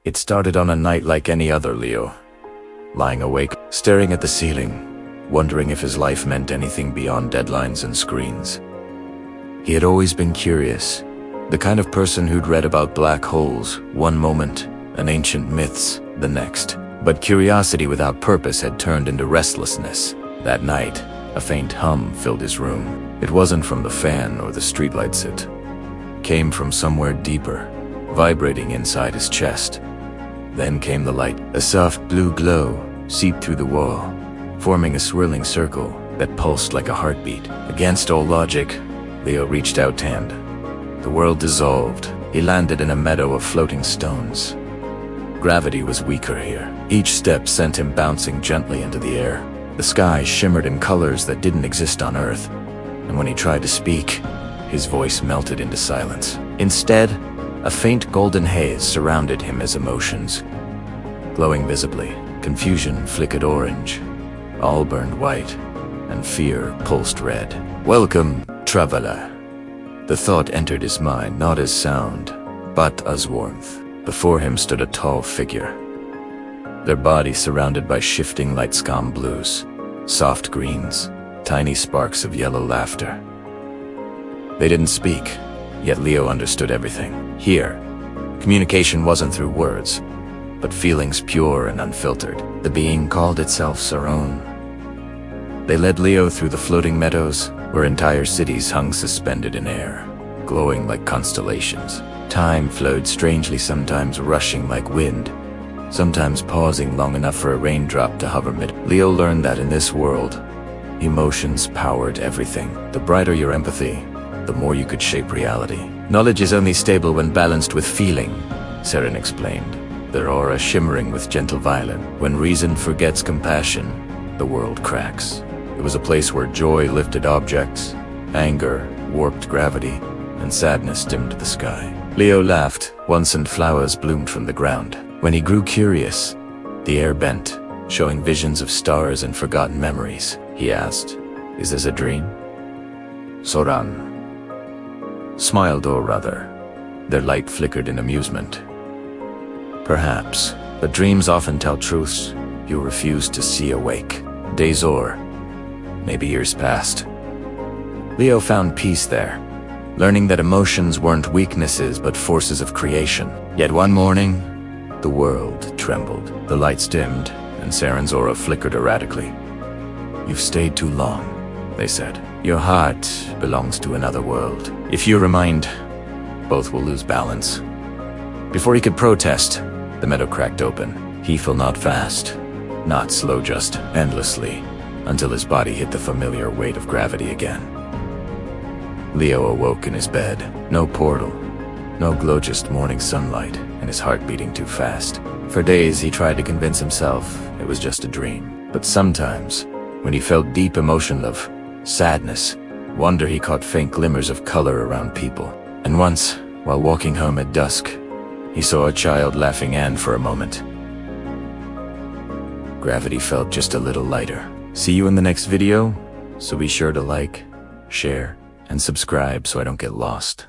It started on a night like any other, Leo. Lying awake, staring at the ceiling, wondering if his life meant anything beyond deadlines and screens. He had always been curious, the kind of person who'd read about black holes one moment and ancient myths the next. But curiosity without purpose had turned into restlessness. That night, a faint hum filled his room. It wasn't from the fan or the streetlights, it came from somewhere deeper, vibrating inside his chest. Then came the light. A soft blue glow seeped through the wall, forming a swirling circle that pulsed like a heartbeat. Against all logic, Leo reached out hand. The world dissolved. He landed in a meadow of floating stones. Gravity was weaker here. Each step sent him bouncing gently into the air. The sky shimmered in colors that didn't exist on Earth, and when he tried to speak, his voice melted into silence. Instead, a faint golden haze surrounded him as emotions. Glowing visibly, confusion flickered orange, awe burned white, and fear pulsed red. "Welcome, traveler." The thought entered his mind not as sound, but as warmth. Before him stood a tall figure, their bodies surrounded by shifting light scum blues, soft greens, tiny sparks of yellow laughter. They didn't speak, yet Leo understood everything. Here, communication wasn't through words, but feelings pure and unfiltered. The being called itself Saron. They led Leo through the floating meadows, where entire cities hung suspended in air, glowing like constellations. Time flowed strangely, sometimes rushing like wind, sometimes pausing long enough for a raindrop to hover mid. Leo learned that in this world, emotions powered everything. The brighter your empathy, the more you could shape reality. Knowledge is only stable when balanced with feeling, Saren explained, their aura shimmering with gentle violence. When reason forgets compassion, the world cracks. It was a place where joy lifted objects, anger warped gravity, and sadness dimmed the sky. Leo laughed once and flowers bloomed from the ground. When he grew curious, the air bent, showing visions of stars and forgotten memories. He asked, "Is this a dream?" Soran smiled, or rather, their light flickered in amusement. "Perhaps, but dreams often tell truths you refuse to see awake." Days or maybe years passed. Leo found peace there, learning that emotions weren't weaknesses but forces of creation. Yet one morning, the world trembled. The lights dimmed, and Saren's aura flickered erratically. "You've stayed too long," they said. "Your heart belongs to another world. If you remind, both will lose balance." Before he could protest, the meadow cracked open. He fell not fast, not slow, just endlessly, until his body hit the familiar weight of gravity again. Leo awoke in his bed. No portal, no glow, just morning sunlight, and his heart beating too fast. For days he tried to convince himself it was just a dream. But sometimes, when he felt deep emotion of sadness, wonder, he caught faint glimmers of color around people. And once, while walking home at dusk, he saw a child laughing, and for a moment, gravity felt just a little lighter. See you in the next video, so be sure to like, share, and subscribe so I don't get lost.